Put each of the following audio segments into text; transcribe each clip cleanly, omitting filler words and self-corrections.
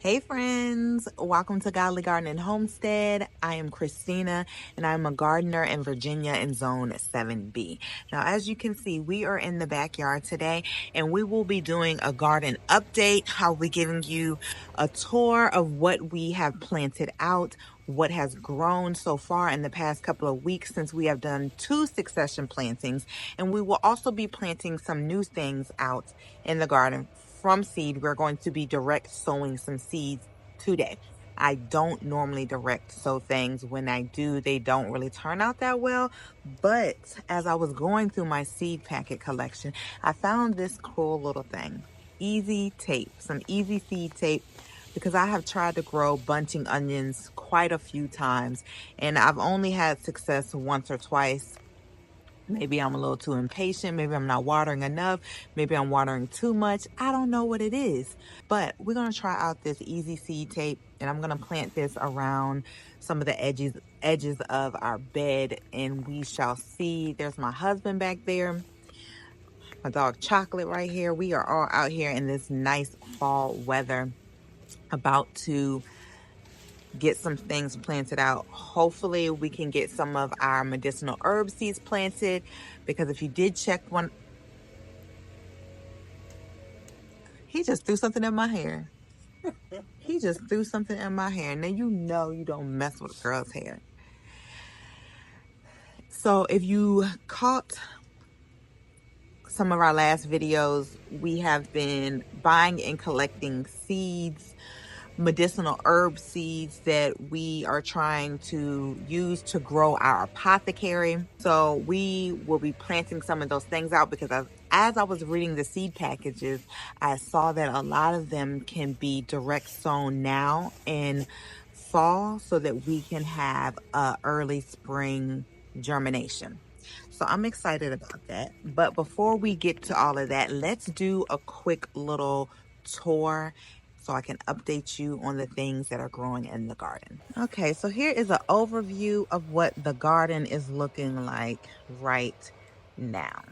Hey friends, welcome to Godly Garden and Homestead. I am Christina and I'm a gardener in Virginia in Zone 7B. Now, as you can see, we are in the backyard today and we will be doing a garden update. I'll be giving you a tour of what we have planted out, what has grown so far in the past couple of weeks since we have done 2 succession plantings. And we will also be planting some new things out in the garden. From seed, we're going to be direct sowing some seeds today. I don't normally direct sow things. When I do, they don't really turn out that well. But as I was going through my seed packet collection, I found this cool little thing. Easy tape, some easy seed tape, because I have tried to grow bunching onions quite a few times and I've only had success once or twice. Maybe I'm a little too impatient. Maybe I'm not watering enough. Maybe I'm watering too much. I don't know what it is. But we're going to try out this easy seed tape. And I'm going to plant this around some of the edges of our bed. And we shall see. There's my husband back there. My dog Chocolate right here. We are all out here in this nice fall weather, about to get some things planted out. Hopefully we can get some of our medicinal herb seeds planted, because if you did check one, he just threw something in my hair. He just threw something in my hair. Now you know you don't mess with a girl's hair. So if you caught some of our last videos, we have been buying and collecting seeds, medicinal herb seeds that we are trying to use to grow our apothecary. So we will be planting some of those things out, because as I was reading the seed packages, I saw that a lot of them can be direct sown now in fall so that we can have early spring germination. So I'm excited about that. But before we get to all of that, let's do a quick little tour so I can update you on the things that are growing in the garden. Okay, so here is an overview of what the garden is looking like right now.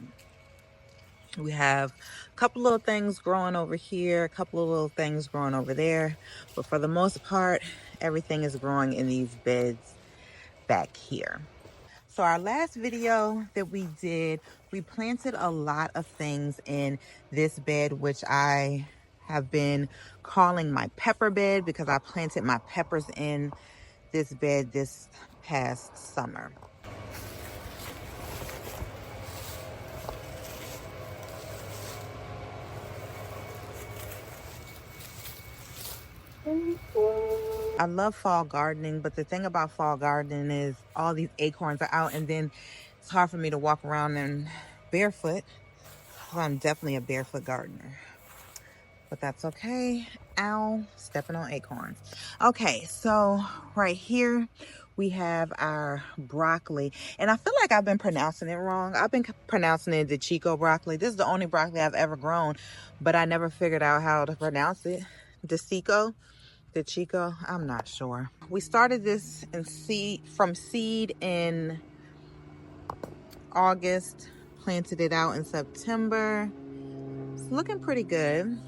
We have a couple little things growing over here, a couple of little things growing over there, but for the most part, everything is growing in these beds back here. So our last video that we did, we planted a lot of things in this bed, which I have been calling my pepper bed, because I planted my peppers in this bed this past summer. I love fall gardening, but the thing about fall gardening is all these acorns are out, and then it's hard for me to walk around in barefoot. So I'm definitely a barefoot gardener, but that's okay. Ow, stepping on acorns. Okay, so right here we have our broccoli, and I feel like I've been pronouncing it wrong. I've been pronouncing it the Chico broccoli. This is the only broccoli I've ever grown, but I never figured out how to pronounce it. The Chico, I'm not sure. We started this from seed in August, planted it out in September. It's looking pretty good.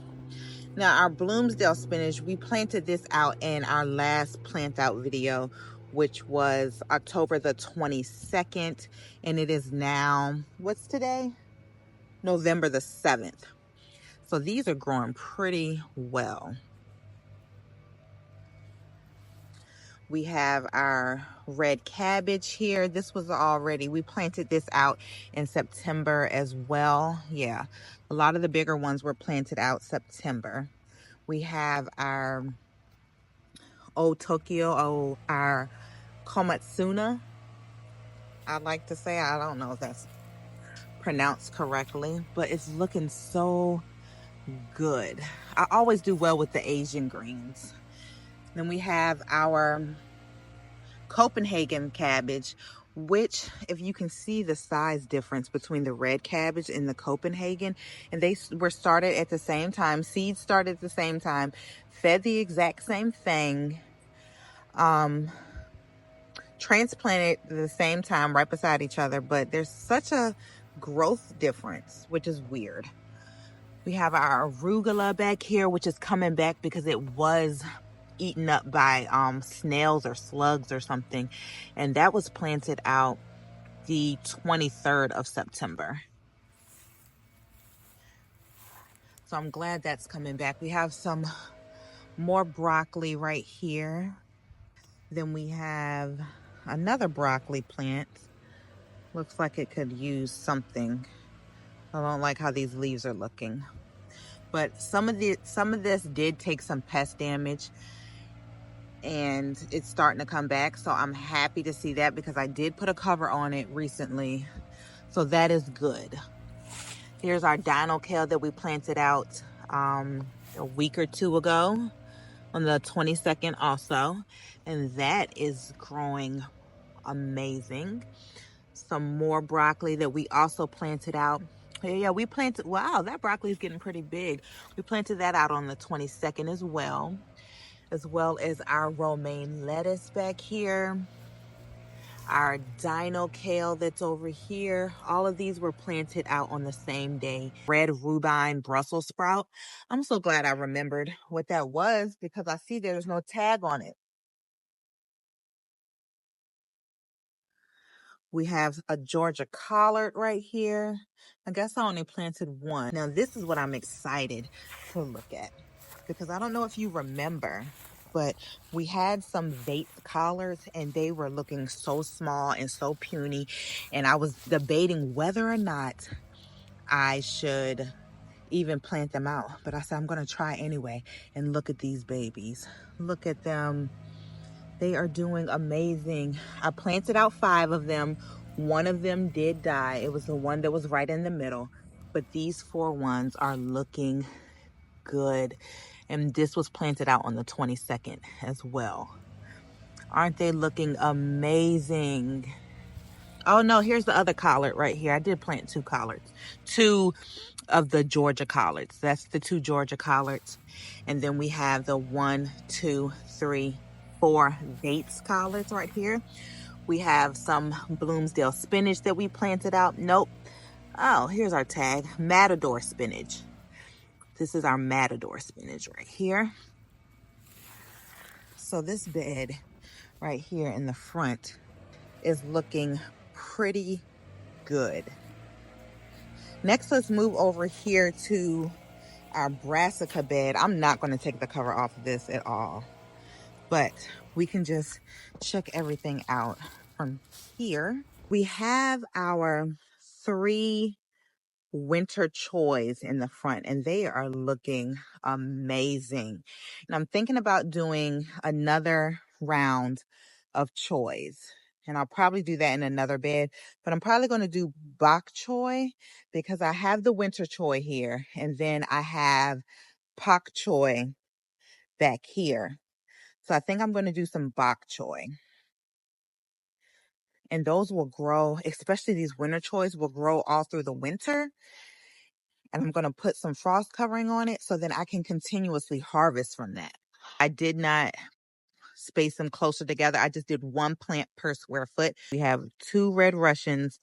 Now our Bloomsdale spinach, we planted this out in our last plant out video, which was October the 22nd. And it is now, what's today? November the 7th. So these are growing pretty well. We have our red cabbage here. This was we planted this out in September as well. Yeah, a lot of the bigger ones were planted out September. We have our our komatsuna. I like to say, I don't know if that's pronounced correctly, but it's looking so good. I always do well with the Asian greens. Then we have our Copenhagen cabbage, which, if you can see the size difference between the red cabbage and the Copenhagen, and they were started at the same time, seeds started at the same time, fed the exact same thing, transplanted at the same time right beside each other, but there's such a growth difference, which is weird. We have our arugula back here, which is coming back because it was eaten up by snails or slugs or something. And that was planted out the 23rd of September. So I'm glad that's coming back. We have some more broccoli right here. Then we have another broccoli plant. Looks like it could use something. I don't like how these leaves are looking. But some of this did take some pest damage, and it's starting to come back. So I'm happy to see that because I did put a cover on it recently. So that is good. Here's our dino kale that we planted out a week or two ago on the 22nd also. And that is growing amazing. Some more broccoli that we also planted out. Yeah, we planted, wow, that broccoli is getting pretty big. We planted that out on the 22nd as well as our romaine lettuce back here, our dino kale that's over here. All of these were planted out on the same day. Red rhubarb Brussels sprout. I'm so glad I remembered what that was because I see there's no tag on it. We have a Georgia collard right here. I guess I only planted one. Now this is what I'm excited to look at because I don't know if you remember, but we had some vape collards and they were looking so small and so puny. And I was debating whether or not I should even plant them out. But I said, I'm gonna try anyway. And look at these babies. Look at them. They are doing amazing. I planted out 5 of them. One of them did die. It was the one that was right in the middle. But these 4 ones are looking good. And this was planted out on the 22nd as well. Aren't they looking amazing? Oh no, here's the other collard right here. I did plant 2 collards. 2 of the Georgia collards. That's the 2 Georgia collards. And then we have the 1, 2, 3, 4 Bates collards right here. We have some Bloomsdale spinach that we planted out. Nope. Oh, here's our tag. Matador spinach. This is our Matador spinach right here. So this bed right here in the front is looking pretty good. Next, let's move over here to our brassica bed. I'm not going to take the cover off of this at all, but we can just check everything out from here. We have our 3 winter choys in the front and they are looking amazing. And I'm thinking about doing another round of choys. And I'll probably do that in another bed, but I'm probably going to do bok choy because I have the winter choy here and then I have pak choy back here. So I think I'm going to do some bok choy. And those will grow, especially these winter choys will grow all through the winter. And I'm going to put some frost covering on it so then I can continuously harvest from that. I did not space them closer together. I just did 1 plant per square foot. We have 2 red Russians,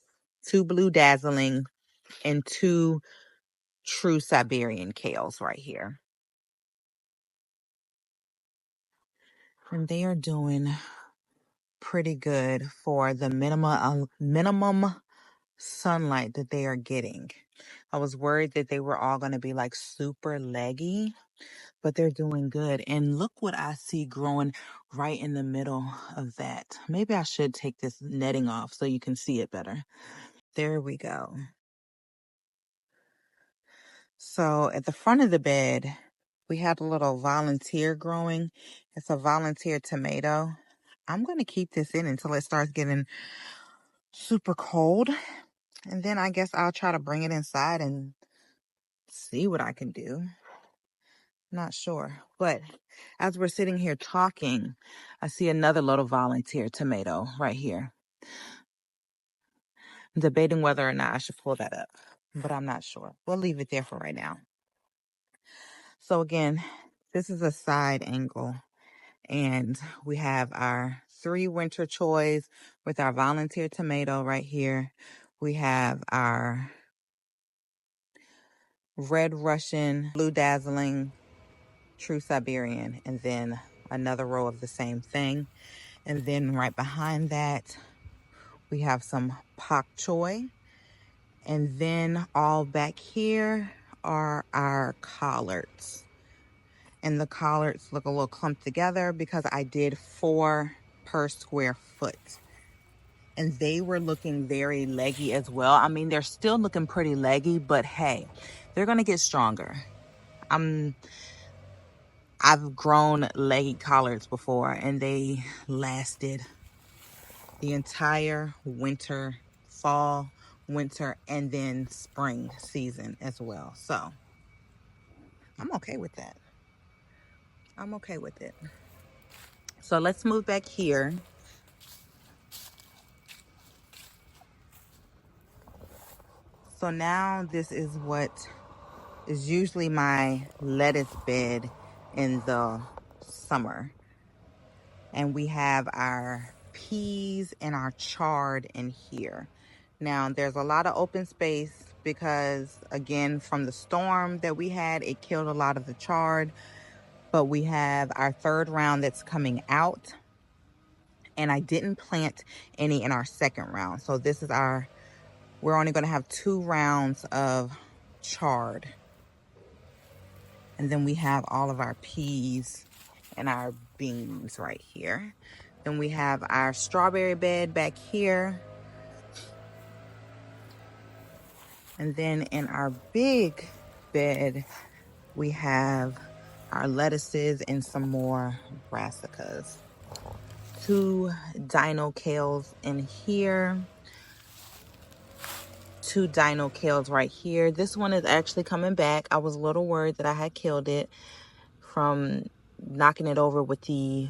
2 blue dazzling, and 2 true Siberian kales right here. And they are doing pretty good for the minimum sunlight that they are getting. I was worried that they were all going to be like super leggy, but they're doing good. And look what I see growing right in the middle of that. Maybe I should take this netting off so you can see it better. There we go. So at the front of the bed, we have a little volunteer growing. It's a volunteer tomato. I'm going to keep this in until it starts getting super cold. And then I guess I'll try to bring it inside and see what I can do. Not sure. But as we're sitting here talking, I see another little volunteer tomato right here. I'm debating whether or not I should pull that up, but I'm not sure. We'll leave it there for right now. So again, this is a side angle. And we have our 3 winter choys with our volunteer tomato right here. We have our red Russian, blue dazzling, true Siberian, and then another row of the same thing. And then right behind that, we have some pak choi. And then all back here are our collards. And the collards look a little clumped together because I did 4 per square foot. And they were looking very leggy as well. I mean, they're still looking pretty leggy, but hey, they're gonna get stronger. I've grown leggy collards before and they lasted the entire winter, fall, winter, and then spring season as well. So I'm okay with that. I'm okay with it. So let's move back here. So now this is what is usually my lettuce bed in the summer. And we have our peas and our chard in here. Now there's a lot of open space because again, from the storm that we had, it killed a lot of the chard. But we have our 3rd round that's coming out. And I didn't plant any in our 2nd round. So this is we're only gonna have 2 rounds of chard. And then we have all of our peas and our beans right here. Then we have our strawberry bed back here. And then in our big bed, we have our lettuces and some more brassicas. 2 dino kales in here. 2 dino kales right here. This one is actually coming back. I was a little worried that I had killed it from knocking it over with the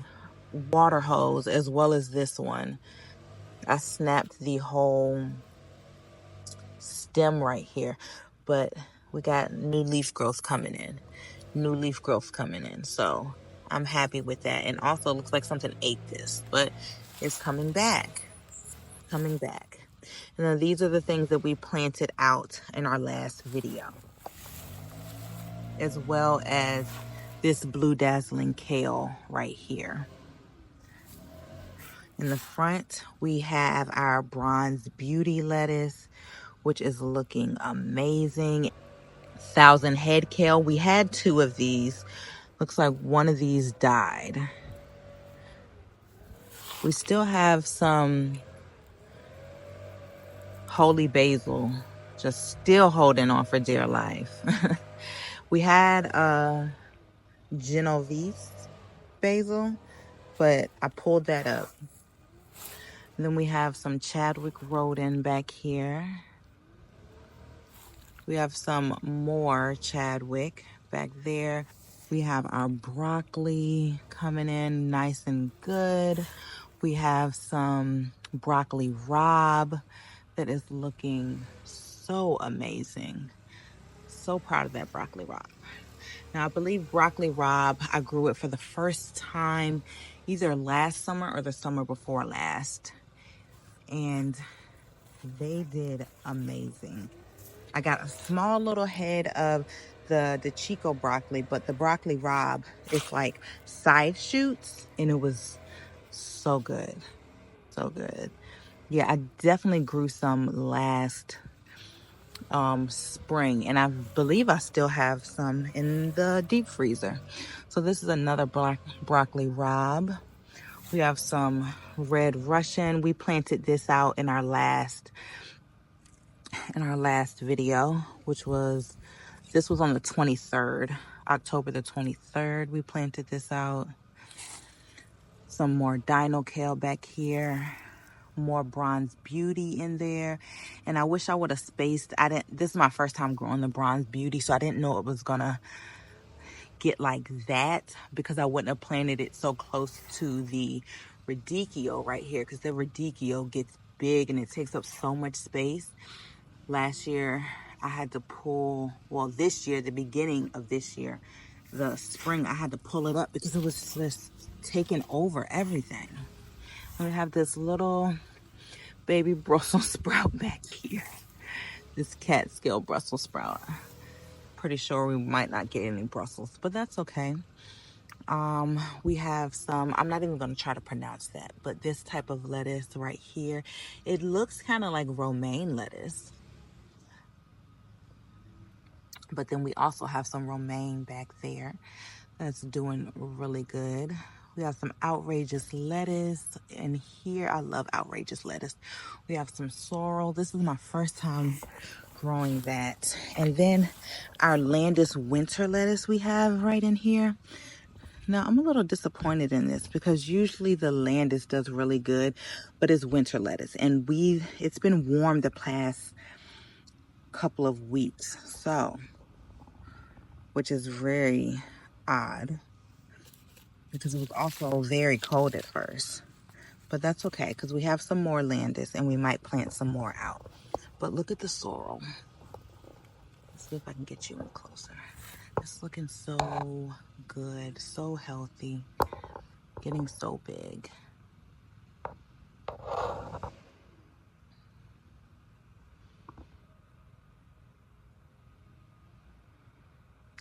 water hose, as well as this one. I snapped the whole stem right here, but we got new leaf growth coming in. So I'm happy with that. And also looks like something ate this, but it's coming back. And then these are the things that we planted out in our last video, as well as this blue dazzling kale right here. In the front, we have our bronze beauty lettuce, which is looking amazing. 1,000 head kale. We had 2 of these. Looks like one of these died. We still have some holy basil, just still holding on for dear life. We had a Genovese basil, but I pulled that up. And then we have some Chadwick Rhoden back here. We have some more Chadwick back there. We have our broccoli coming in nice and good. We have some broccoli rabe that is looking so amazing. So proud of that broccoli rabe. Now, I believe broccoli rabe, I grew it for the first time either last summer or the summer before last. And they did amazing. I got a small little head of the Chico broccoli, but the broccoli rabe is like side shoots, and it was so good. So good. Yeah, I definitely grew some last spring, and I believe I still have some in the deep freezer. So this is another broccoli rabe. We have some red Russian. We planted this out in our last video, which was, this was on the 23rd, October the 23rd. We planted this out. Some more dino kale back here. More bronze beauty in there. And I wish I would have spaced. This is my first time growing the bronze beauty, so I didn't know it was gonna get like that because I wouldn't have planted it so close to the radicchio right here, because the radicchio gets big and it takes up so much space. Last year I had to pull, well, this year, the beginning of this year, the spring, I had to pull it up because it was just taking over everything. We have this little baby Brussels sprout back here. This catskill Brussels sprout. pretty sure we might not get any Brussels, but that's okay. We have some, I'm not even going to try to pronounce that, but this type of lettuce right here, it looks kind of like romaine lettuce. But then we also have some romaine back there that's doing really good. We have some outrageous lettuce in here. I love outrageous lettuce. We have some sorrel. This is my first time growing that. And then our Landis winter lettuce we have right in here. Now, I'm a little disappointed in this because usually the Landis does really good, but it's winter lettuce. And it's been warm the past couple of weeks. So, which is very odd because it was also very cold at first. But that's okay because we have some more Landis and we might plant some more out. But look at the sorrel. Let's see if I can get you in closer. It's looking so good, so healthy, getting so big.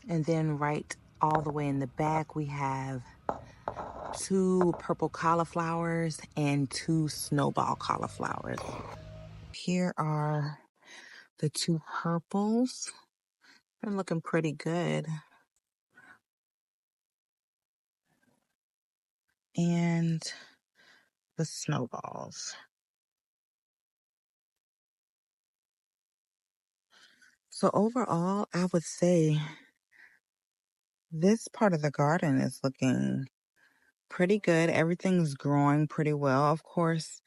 And then right all the way in the back, we have 2 purple cauliflowers and 2 snowball cauliflowers. Here are the 2 purples. They're looking pretty good. And the snowballs. So overall, I would say this part of the garden is looking pretty good. Everything's growing pretty well. Of course,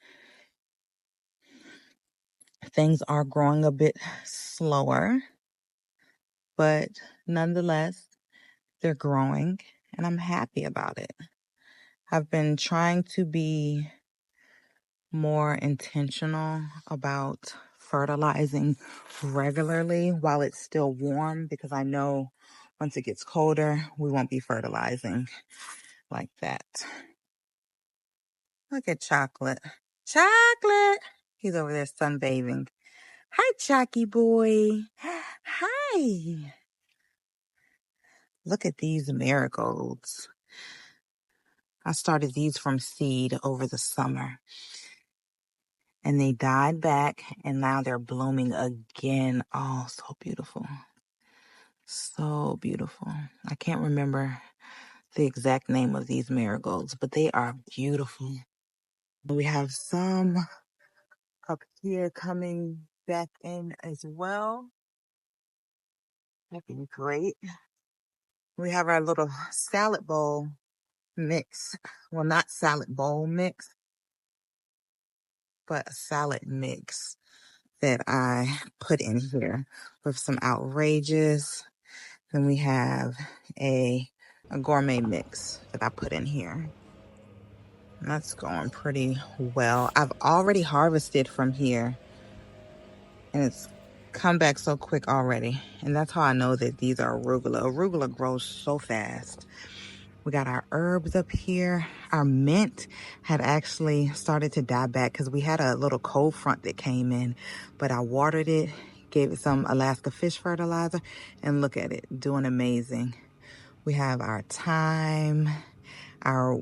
things are growing a bit slower, but nonetheless, they're growing and I'm happy about it. I've been trying to be more intentional about fertilizing regularly while it's still warm because I know once it gets colder, we won't be fertilizing like that. Look at Chocolate. Chocolate! He's over there sunbathing. Hi, Chalky boy. Hi. Look at these marigolds. I started these from seed over the summer. And they died back, and now they're blooming again. Oh, so beautiful. So beautiful. I can't remember the exact name of these marigolds, but they are beautiful. We have some up here coming back in as well. That'd be great. We have our little salad bowl mix. Well, not salad bowl mix, but a salad mix that I put in here with some outrageous. Then we have a gourmet mix that I put in here. And that's going pretty well. I've already harvested from here and it's come back so quick already. And that's how I know that these are arugula. Arugula grows so fast. We got our herbs up here. Our mint had actually started to die back because we had a little cold front that came in, but I watered it, gave it some Alaska fish fertilizer, and look at it, doing amazing. We have our thyme, our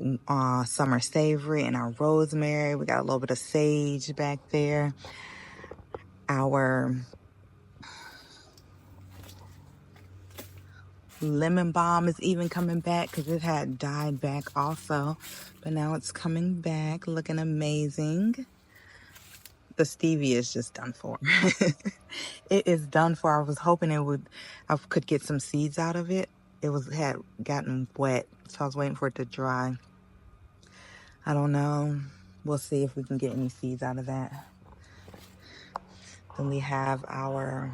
summer savory, and our rosemary. We got a little bit of sage back there. Our lemon balm is even coming back because it had died back also, but now it's coming back looking amazing. The stevia is just done for. It is done for. I was hoping I could get some seeds out of it. Had gotten wet, so I was waiting for it to dry. I don't know. We'll see if we can get any seeds out of that. Then we have our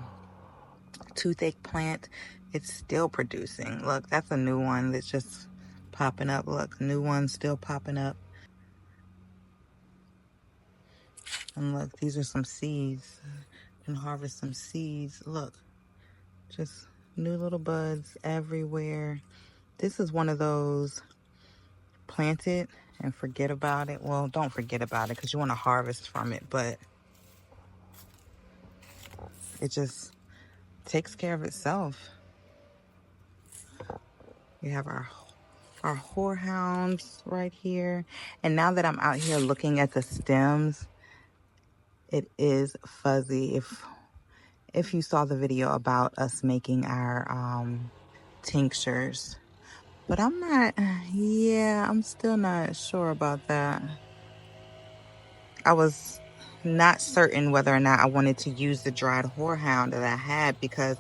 toothache plant. It's still producing. Look, that's a new one that's just popping up. Look, new one still popping up. And look, these are some seeds. You can harvest some seeds. Look, just new little buds everywhere. This is one of those plant it and forget about it. Well, don't forget about it because you want to harvest from it, but it just takes care of itself. We have our horehounds right here. And now that I'm out here looking at the stems, it is fuzzy. If you saw the video about us making our tinctures, but I'm still not sure about that. I was not certain whether or not I wanted to use the dried horehound that I had because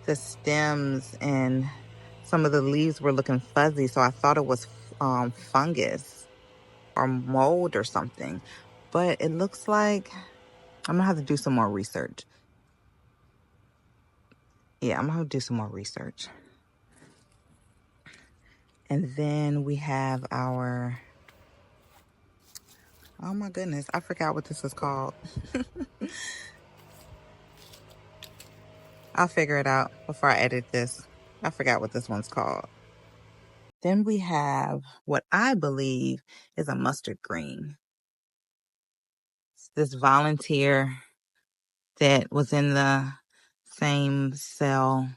the stems and some of the leaves were looking fuzzy, so I thought it was fungus or mold or something. But it looks like I'm gonna have to do some more research. Yeah, I'm gonna do some more research. And then we have our, oh my goodness, I forgot what this is called. I'll figure it out before I edit this. I forgot what this one's called. Then we have what I believe is a mustard green. It's this volunteer that was in the same cell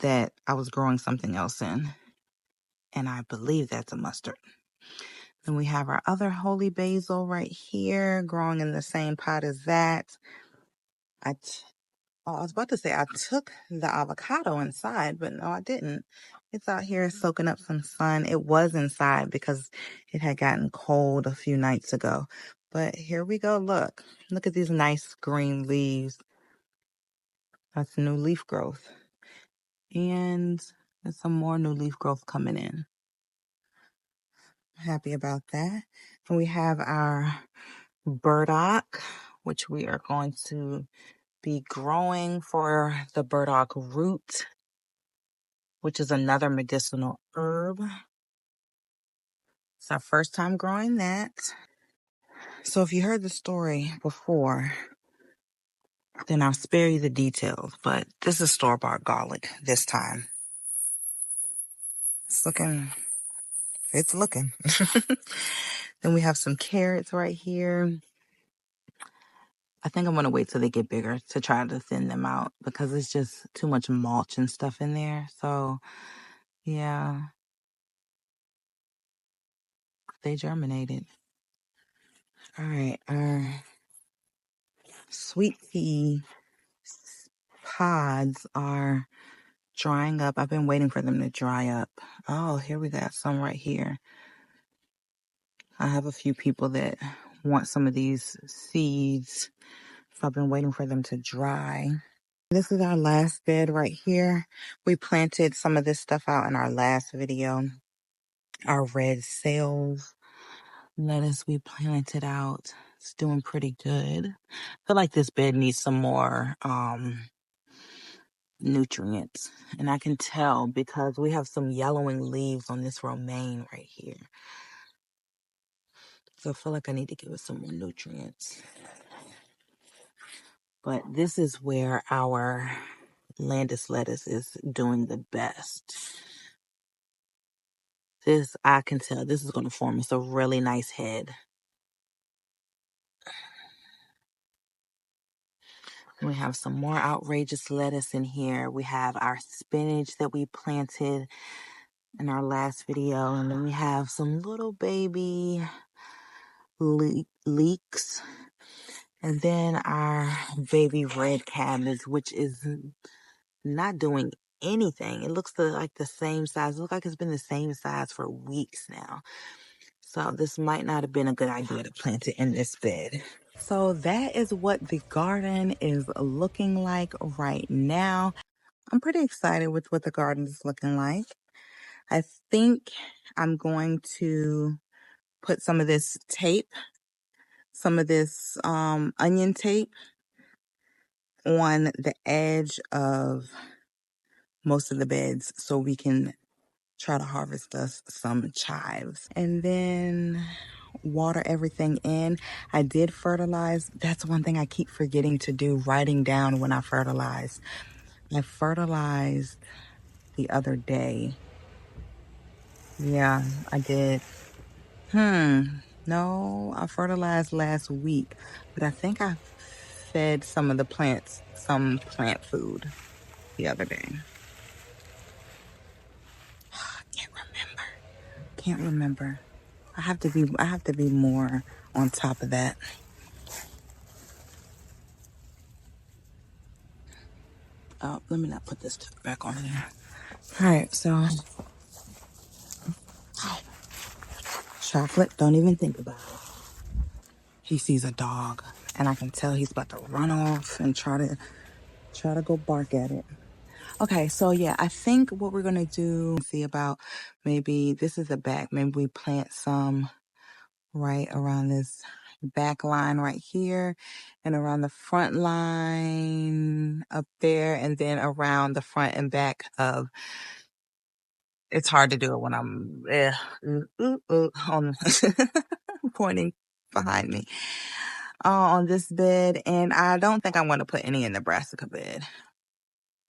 that I was growing something else in. And I believe that's a mustard. Then we have our other holy basil right here growing in the same pot as that. I was about to say I took the avocado inside, but no, I didn't. It's out here soaking up some sun. It was inside because it had gotten cold a few nights ago. But here we go. Look at these nice green leaves. That's new leaf growth. And there's some more new leaf growth coming in. Happy about that. And we have our burdock, which we are going to be growing for the burdock root, which is another medicinal herb. It's our first time growing that. So if you heard the story before, then I'll spare you the details. But this is store-bought garlic this time. It's looking. Then we have some carrots right here. I think I'm going to wait till they get bigger to try to thin them out because it's just too much mulch and stuff in there. So, yeah, they germinated. All right, our sweet pea pods are drying up. I've been waiting for them to dry up. Oh, here we got some right here. I have a few people that want some of these seeds, so I've been waiting for them to dry. This is our last bed right here. We planted some of this stuff out in our last video. Our red sales lettuce we planted out. It's doing pretty good. I feel like this bed needs some more nutrients, and I can tell because we have some yellowing leaves on this romaine right here, so I feel like I need to give it some more nutrients. But this is where our Landis lettuce is doing the best. This, I can tell this is going to form us a really nice head. We have some more outrageous lettuce in here. We have our spinach that we planted in our last video. And then we have some little baby leeks. And then our baby red cabbage, which is not doing anything. It looks like the same size. It looks like it's been the same size for weeks now. So this might not have been a good idea to plant it in this bed. So that is what the garden is looking like right now. I'm pretty excited with what the garden is looking like. I think I'm going to put some of this tape, some of this onion tape on the edge of most of the beds so we can try to harvest us some chives. And then water everything in. I did fertilize. That's one thing I keep forgetting to do, writing down when I fertilize. I fertilized the other day. Yeah, I did. No, I fertilized last week, but I think I fed some of the plants some plant food the other day. can't remember. I have to be more on top of that. Oh, let me not put this back on here. All right, so chocolate, don't even think about it. He sees a dog, and I can tell he's about to run off and try to go bark at it. Okay, so yeah, I think what we're gonna do, see about maybe this is the back. Maybe we plant some right around this back line right here, and around the front line up there, and then around the front and back of. It's hard to do it when I'm on pointing behind me on this bed, and I don't think I want to put any in the brassica bed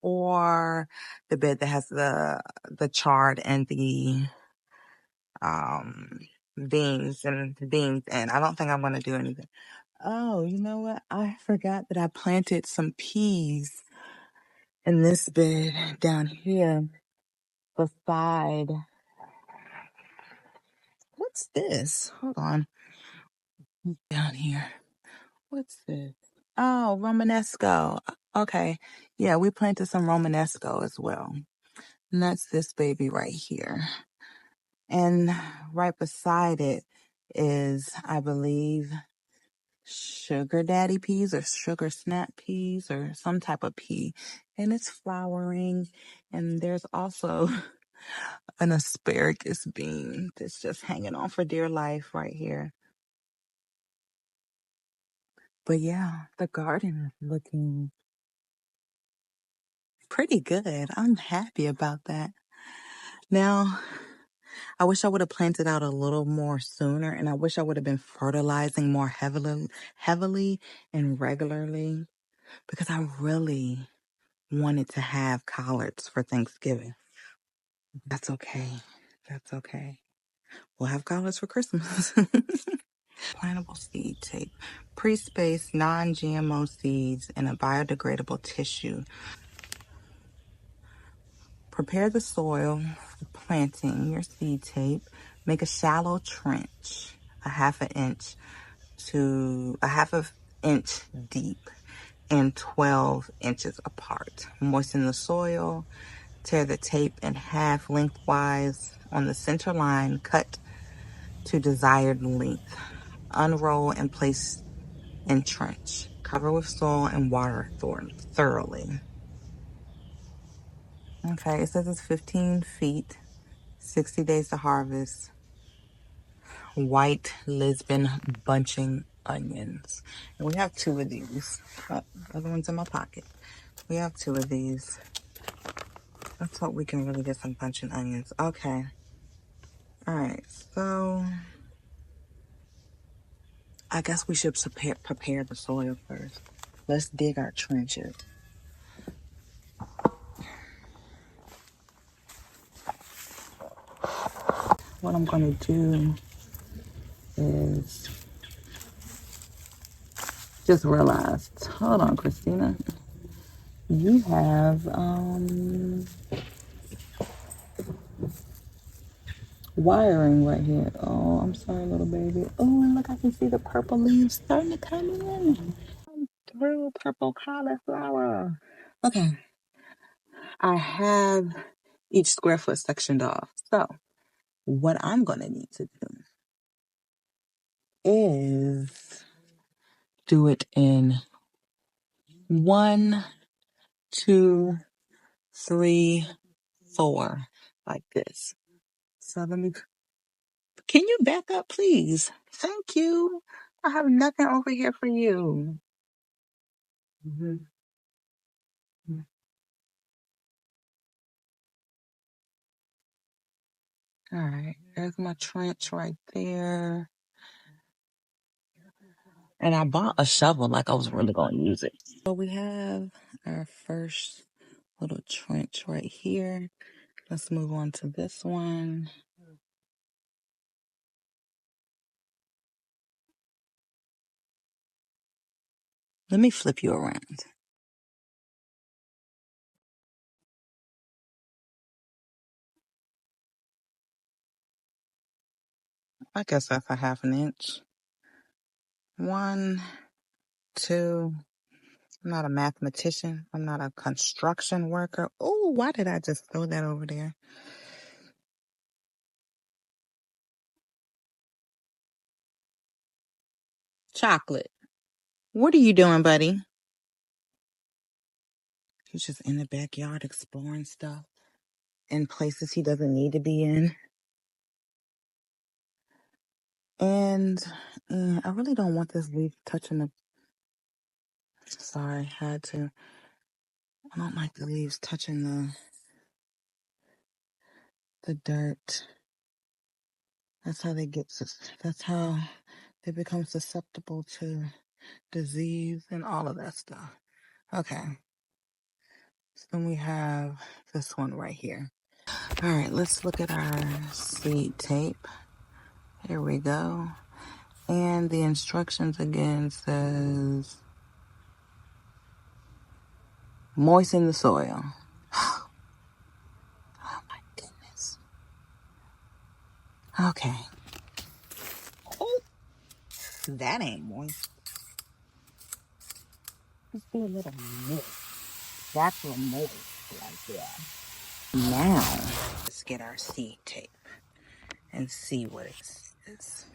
or the bed that has the chard and the um beans and I don't think I'm going to do anything. Oh, you know what? I forgot that I planted some peas in this bed down here beside. What's this? Hold on. Down here. What's this? Oh, Romanesco. Okay. Yeah, we planted some Romanesco as well. And that's this baby right here. And right beside it is, I believe, sugar daddy peas or sugar snap peas or some type of pea. And it's flowering. And there's also an asparagus bean that's just hanging on for dear life right here. But yeah, the garden is looking pretty good. I'm happy about that. Now, I wish I would have planted out a little more sooner, and I wish I would have been fertilizing more heavily and regularly, because I really wanted to have collards for Thanksgiving. That's okay. That's okay. We'll have collards for Christmas. Plantable seed tape. Pre-spaced non-GMO seeds in a biodegradable tissue. Prepare the soil for planting your seed tape. Make a shallow trench, a half an inch deep and 12 inches apart. Moisten the soil. Tear the tape in half lengthwise on the center line. Cut to desired length. Unroll and place in trench. Cover with soil and water thoroughly. Okay, it says it's 15 feet, 60 days to harvest. White Lisbon bunching onions. And we have two of these. Oh, the other one's in my pocket. We have two of these. Let's hope we can really get some bunching onions. Okay. All right, so I guess we should prepare the soil first. Let's dig our trenches. What I'm going to do is just realized, hold on, Christina, you have wiring right here. Oh, I'm sorry, little baby. Oh, and look, I can see the purple leaves starting to come in. Through purple cauliflower. Okay, I have each square foot sectioned off. So what I'm going to need to do is do it in 1, 2, 3, 4, like this. So can you back up, please? Thank you. I have nothing over here for you. Mhm. All right, there's my trench right there. And I bought a shovel like I was really going to use it. So we have our first little trench right here. Let's move on to this one. Let me flip you around. I guess that's a 1/2 inch. 1, 2. I'm not a mathematician. I'm not a construction worker. Oh, why did I just throw that over there? Chocolate. What are you doing, buddy? He's just in the backyard exploring stuff in places he doesn't need to be in. And I really don't want this leaf touching the... Sorry, had to. I don't like the leaves touching the dirt. That's how that's how they become susceptible to disease and all of that stuff. Okay. So then we have this one right here. All right, let's look at our seed tape. Here we go. And the instructions again says moisten the soil. Oh my goodness. Okay. Oh, that ain't moist. Just be a little moist. That's a moist right there. Now, let's get our seed tape and see what it says.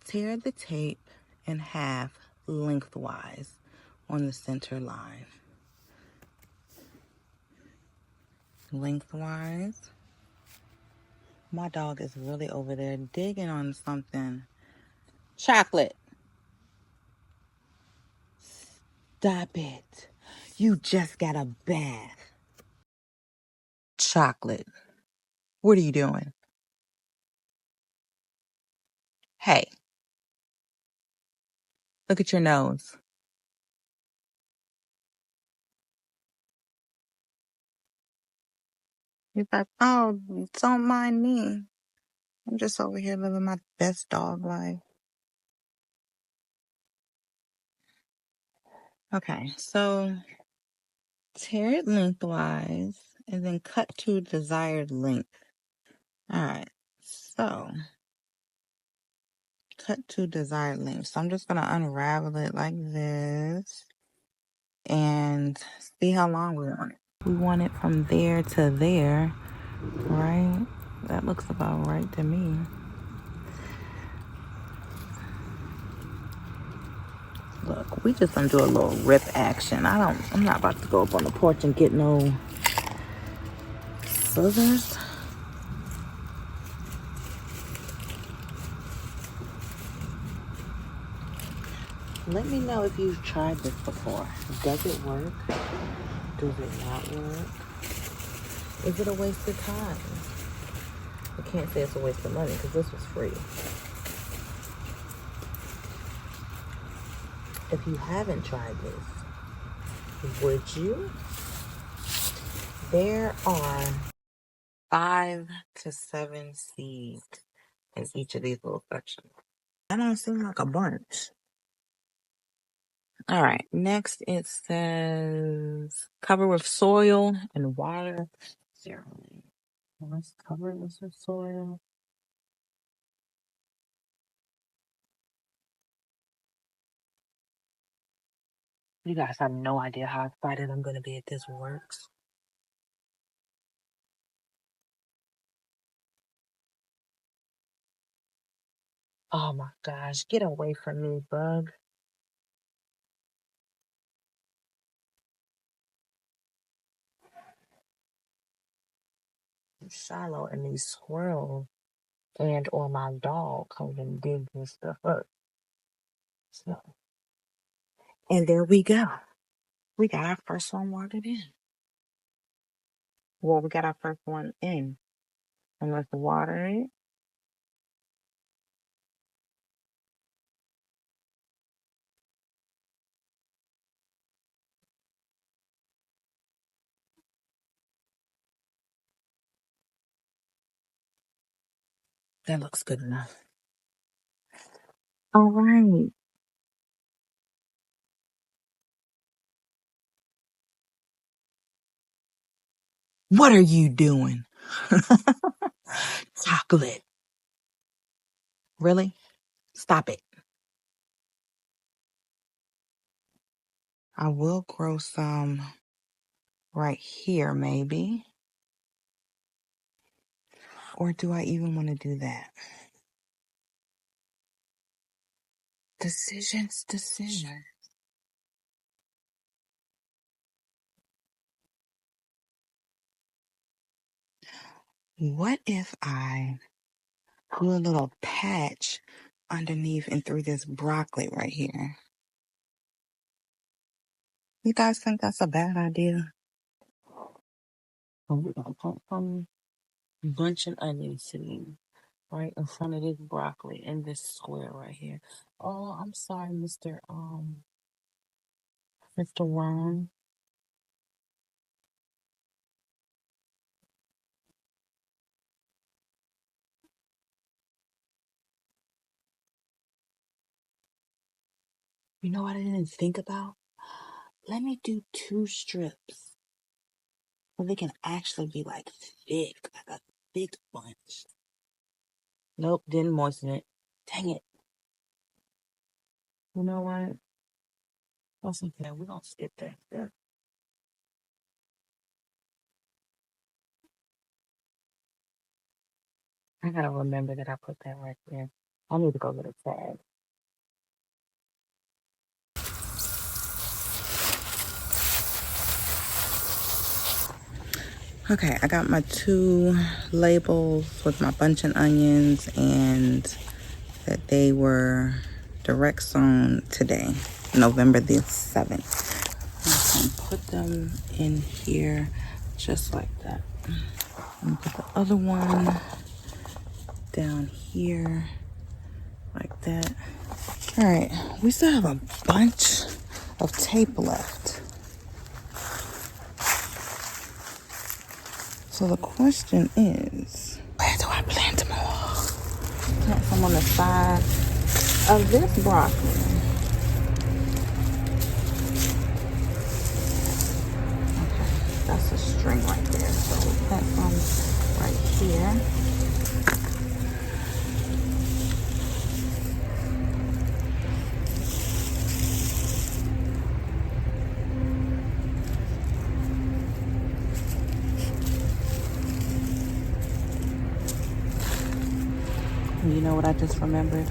Tear the tape in half lengthwise on the center line. Lengthwise. My dog is really over there digging on something. Chocolate. Stop it. You just got a bath. Chocolate. What are you doing? Hey, look at your nose. He's like, oh, don't mind me. I'm just over here living my best dog life. Okay, so tear it lengthwise and then cut to desired length. All right, so cut to desired length. So I'm just going to unravel it like this and see how long we want it. We want it from there to there, right? That looks about right to me. Look, we just gonna do a little rip action. I'm not about to go up on the porch and get no scissors. Let me know if you've tried this before. Does it work? Does it not work? Is it a waste of time? I can't say it's a waste of money because this was free. If you haven't tried this, would you? There are 5 to 7 seeds in each of these little sections. That don't seem like a bunch. All right, next it says cover with soil and water. Let's cover this with soil. You guys have no idea how excited I'm going to be if this works. Oh my gosh, get away from me, bug. Shiloh and these squirrels and or my dog comes and digs this stuff up. So, and there we go. We got our first one watered in. Well, we got our first one in. And let's water it. That looks good enough. All right. What are you doing? Chocolate. Really? Stop it. I will grow some right here, maybe. Or do I even want to do that? Decisions. What if I do a little patch underneath and through this broccoli right here? You guys think that's a bad idea? So we're gonna put some bunch of onions sitting right in front of this broccoli in this square right here. Oh, I'm sorry, Mr. Ron. You know what I didn't think about? Let me do 2 strips so they can actually be like thick, like a thick bunch. Nope, didn't moisten it. Dang it. You know what? That's okay. We're gonna skip that. Yeah. I gotta remember that I put that right there. I need to go get a tag. Okay, I got my 2 labels with my bunch of onions and that they were direct sown today, November the 7th. I can put them in here just like that. And put the other one down here like that. All right, we still have a bunch of tape left. So the question is, where do I plant them all? Plant some on the side of this broccoli. Okay, that's a string right there. So we'll plant some right here. And you know what I just remembered?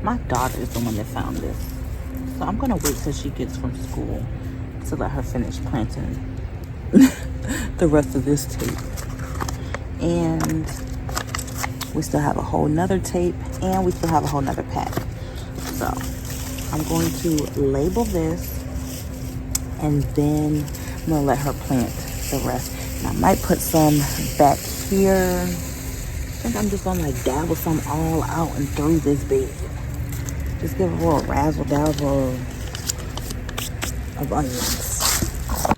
My daughter is the one that found this. So I'm gonna wait till she gets from school to let her finish planting the rest of this tape. And we still have a whole nother tape and we still have a whole nother pack. So I'm going to label this and then I'm gonna let her plant the rest. And I might put some back here. I think I'm just gonna like dabble some all out and through this bed. Just give it a little razzle dazzle of onions.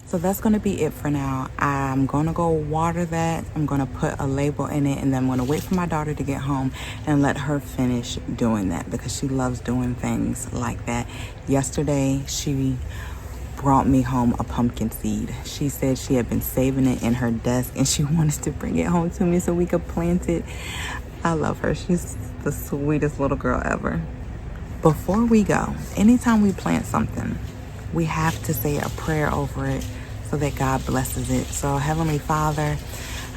So that's going to be it for now. I'm going to go water that. I'm going to put a label in it and then I'm going to wait for my daughter to get home and let her finish doing that because she loves doing things like that. Yesterday, she brought me home a pumpkin seed. She said she had been saving it in her desk and she wanted to bring it home to me so we could plant it. I love her. She's the sweetest little girl ever. Before we go, anytime we plant something, we have to say a prayer over it so that God blesses it. So Heavenly Father,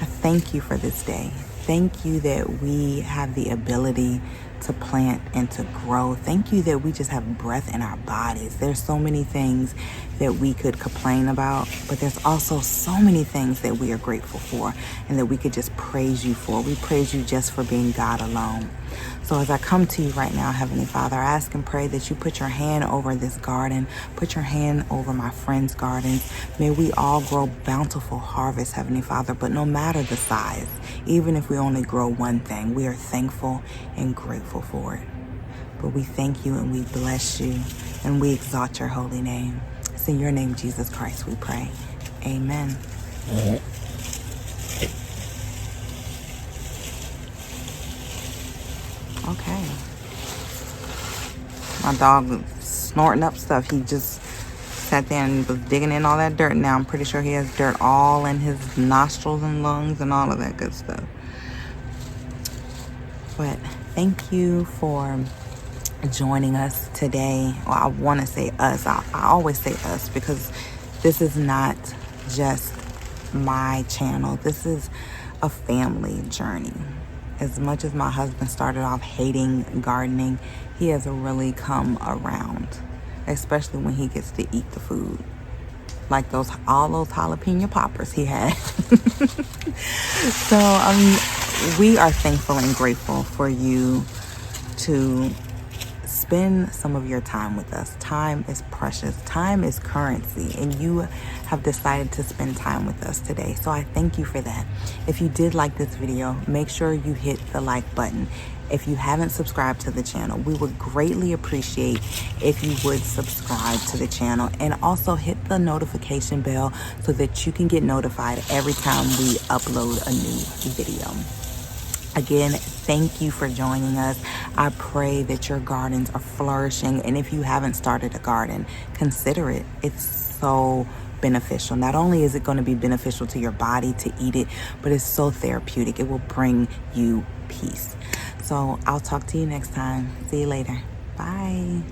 I thank you for this day. Thank you that we have the ability to plant and to grow. Thank you that we just have breath in our bodies. There's so many things that we could complain about, but there's also so many things that we are grateful for and that we could just praise you for. We praise you just for being God alone. So as I come to you right now, Heavenly Father, I ask and pray that you put your hand over this garden, put your hand over my friends' gardens. May we all grow bountiful harvest, Heavenly Father, but no matter the size, even if we only grow one thing, we are thankful and grateful for it. But we thank you and we bless you and we exalt your holy name. It's in your name, Jesus Christ, we pray. Amen. Okay. My dog was snorting up stuff. He just sat there and was digging in all that dirt. Now I'm pretty sure he has dirt all in his nostrils and lungs and all of that good stuff. But thank you for joining us today. Well, I want to say us. I always say us because this is not just my channel. This is a family journey. As much as my husband started off hating gardening, he has really come around, especially when he gets to eat the food. Like all those jalapeno poppers he had. So, we are thankful and grateful for you to spend some of your time with us. Time is precious. Time is currency, and you have decided to spend time with us today. So I thank you for that. If you did like this video, make sure you hit the like button. If you haven't subscribed to the channel, we would greatly appreciate if you would subscribe to the channel and also hit the notification bell so that you can get notified every time we upload a new video. Again, thank you for joining us. I pray that your gardens are flourishing. And if you haven't started a garden, consider it. It's so beneficial. Not only is it going to be beneficial to your body to eat it, but it's so therapeutic. It will bring you peace. So I'll talk to you next time. See you later. Bye.